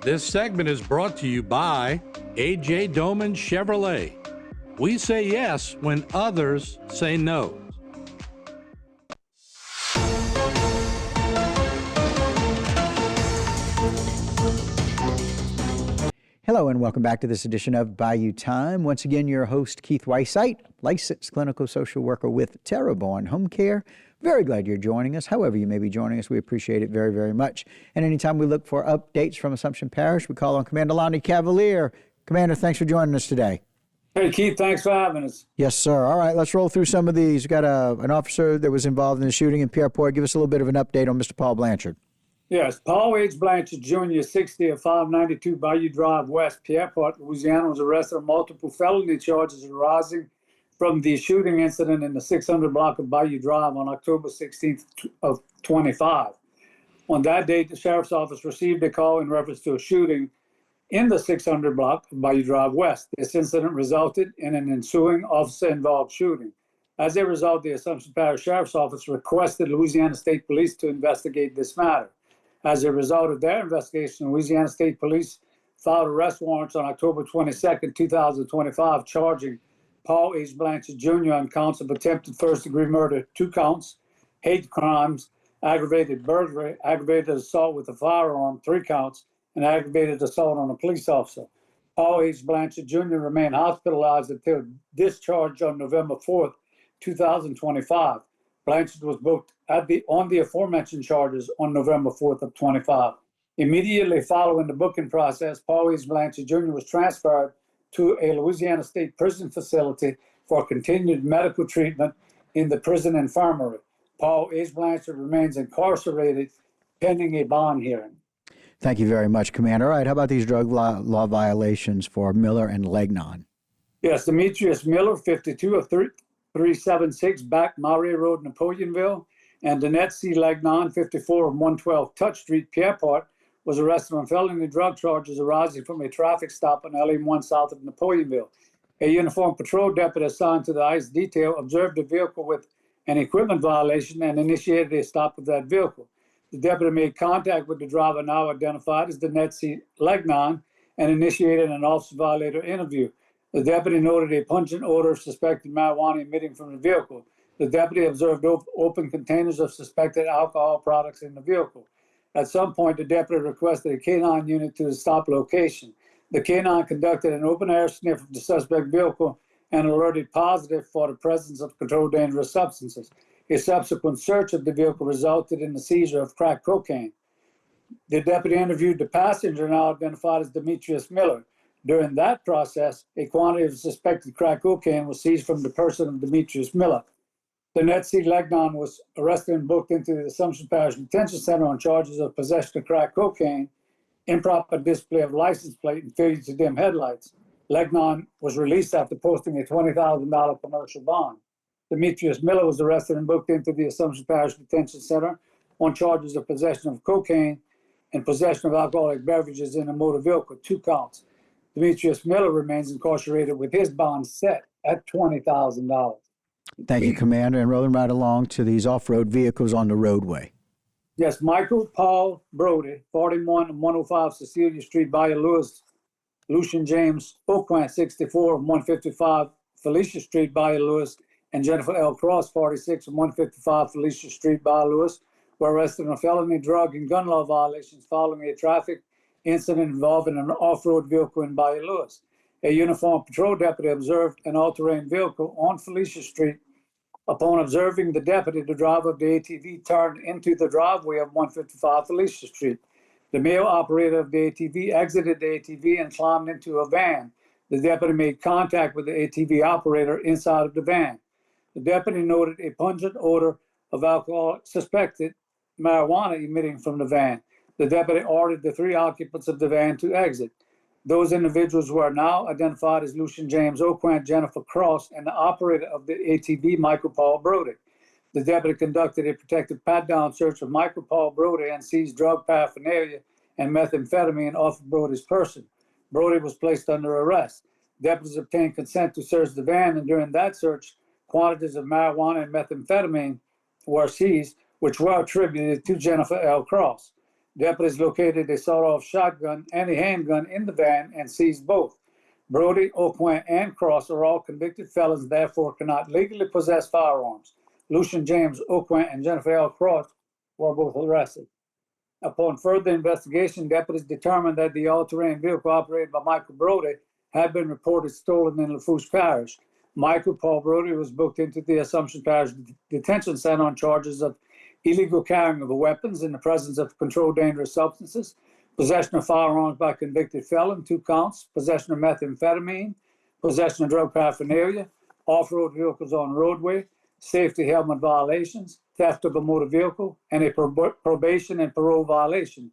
This segment is brought to you by A.J. Doman Chevrolet. We say yes when others say no. Hello and welcome back to this edition of Bayou Time. Once again, your host, Keith Weissite, licensed clinical social worker with Terrebonne Home Care. Very glad you're joining us. However you may be joining us, we appreciate it very, very much. And anytime we look for updates from Assumption Parish, we call on Commander Lonnie Cavalier. Commander, thanks for joining us today. Hey, Keith, thanks for having us. Yes, sir. All right, let's roll through some of these. We've got an officer that was involved in the shooting in Pierreport. Give us a little bit of an update on Mr. Paul Blanchard. Yes, Paul H. Blanchard, Jr., 60 of 592 Bayou Drive West, Pierreport, Louisiana, was arrested on multiple felony charges arising from the shooting incident in the 600 block of Bayou Drive on October 16th of 25. On that date, the sheriff's office received a call in reference to a shooting in the 600 block of Bayou Drive West. This incident resulted in an ensuing officer-involved shooting. As a result, the Assumption Parish Sheriff's Office requested Louisiana State Police to investigate this matter. As a result of their investigation, Louisiana State Police filed arrest warrants on October 22nd, 2025, charging Paul H. Blanchard, Jr. on counts of attempted first-degree murder, 2 counts, hate crimes, aggravated burglary, aggravated assault with a firearm, 3 counts, and aggravated assault on a police officer. Paul H. Blanchard, Jr. remained hospitalized until discharge on November 4th, 2025. Blanchard was booked on the aforementioned charges on November 4th of 25. Immediately following the booking process, Paul H. Blanchard Jr. was transferred to a Louisiana State prison facility for continued medical treatment in the prison infirmary. Paul H. Blanchard remains incarcerated pending a bond hearing. Thank you very much, Commander. All right, how about these drug law violations for Miller and Legnon? Yes, Demetrius Miller, 52 of 376 Back Maury Road, Napoleonville, and Danette C. Legnon, 54 of 112 Touch Street, Pierreport, was arrested on felony drug charges arising from a traffic stop on LM1 south of Napoleonville. A uniformed patrol deputy assigned to the ICE detail observed the vehicle with an equipment violation and initiated a stop of that vehicle. The deputy made contact with the driver, now identified as Danette C. Legnon, and initiated an officer violator interview. The deputy noted a pungent odor of suspected marijuana emitting from the vehicle. The deputy observed open containers of suspected alcohol products in the vehicle. At some point, the deputy requested a canine unit to the stop location. The canine conducted an open-air sniff of the suspect vehicle and alerted positive for the presence of controlled dangerous substances. A subsequent search of the vehicle resulted in the seizure of crack cocaine. The deputy interviewed the passenger, now identified as Demetrius Miller. During that process, a quantity of suspected crack cocaine was seized from the person of Demetrius Miller. Danette C. Legnon was arrested and booked into the Assumption Parish Detention Center on charges of possession of crack cocaine, improper display of license plate, and failure to dim headlights. Legnon was released after posting a $20,000 commercial bond. Demetrius Miller was arrested and booked into the Assumption Parish Detention Center on charges of possession of cocaine and possession of alcoholic beverages in a motor vehicle, 2 counts. Demetrius Miller remains incarcerated with his bond set at $20,000. Thank you, Commander. And rolling right along to these off-road vehicles on the roadway. Yes, Michael Paul Brody, 41 and 105 Cecilia Street, Bayou Lewis. Lucian James Oakland, 64 and 155 Felicia Street, Bayou Lewis. And Jennifer L. Cross, 46 and 155 Felicia Street, Bayou Lewis, were arrested on felony drug and gun law violations following a traffic incident involving an off-road vehicle in Bayou Lewis. A uniformed patrol deputy observed an all-terrain vehicle on Felicia Street. Upon observing the deputy, the driver of the ATV turned into the driveway of 155 Felicia Street. The male operator of the ATV exited the ATV and climbed into a van. The deputy made contact with the ATV operator inside of the van. The deputy noted a pungent odor of alcohol, suspected marijuana emitting from the van. The deputy ordered the 3 occupants of the van to exit. Those individuals were now identified as Lucian James Oquant, Jennifer Cross, and the operator of the ATV, Michael Paul Brody. The deputy conducted a protective pat-down search of Michael Paul Brody and seized drug paraphernalia and methamphetamine off of Brody's person. Brody was placed under arrest. Deputies obtained consent to search the van, and during that search, quantities of marijuana and methamphetamine were seized, which were attributed to Jennifer L. Cross. Deputies located a sawed-off shotgun and a handgun in the van and seized both. Brody, Aucoin, and Cross are all convicted felons, therefore cannot legally possess firearms. Lucian James Aucoin and Jennifer L. Cross were both arrested. Upon further investigation, deputies determined that the all-terrain vehicle operated by Michael Brody had been reported stolen in Lafourche Parish. Michael Paul Brody was booked into the Assumption Parish Detention Center on charges of illegal carrying of weapons in the presence of controlled dangerous substances, possession of firearms by convicted felon, 2 counts, possession of methamphetamine, possession of drug paraphernalia, off-road vehicles on roadway, safety helmet violations, theft of a motor vehicle, and a probation and parole violation.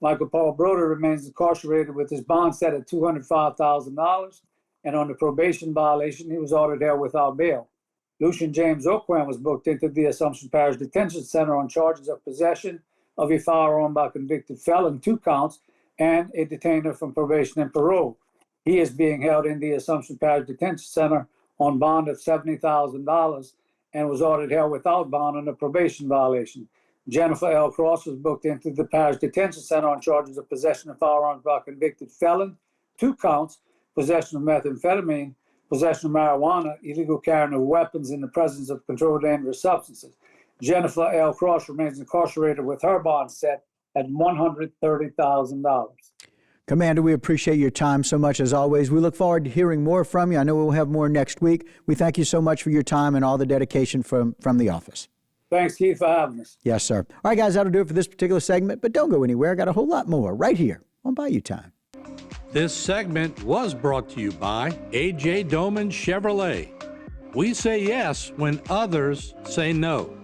Michael Paul Brody remains incarcerated with his bond set at $205,000, and on the probation violation, he was ordered held without bail. Lucian James Aucoin was booked into the Assumption Parish Detention Center on charges of possession of a firearm by convicted felon, 2 counts, and a detainer from probation and parole. He is being held in the Assumption Parish Detention Center on bond of $70,000 and was ordered held without bond on a probation violation. Jennifer L. Cross was booked into the Parish Detention Center on charges of possession of firearms by convicted felon, 2 counts, possession of methamphetamine, possession of marijuana, illegal carrying of weapons in the presence of controlled dangerous substances. Jennifer L. Cross remains incarcerated with her bond set at $130,000. Commander, we appreciate your time so much as always. We look forward to hearing more from you. I know we'll have more next week. We thank you so much for your time and all the dedication from the office. Thanks, Keith, for having us. Yes, sir. All right, guys, that'll do it for this particular segment, but don't go anywhere. I got a whole lot more right here on Bayou Time. This segment was brought to you by A.J. Doman Chevrolet. We say yes when others say no.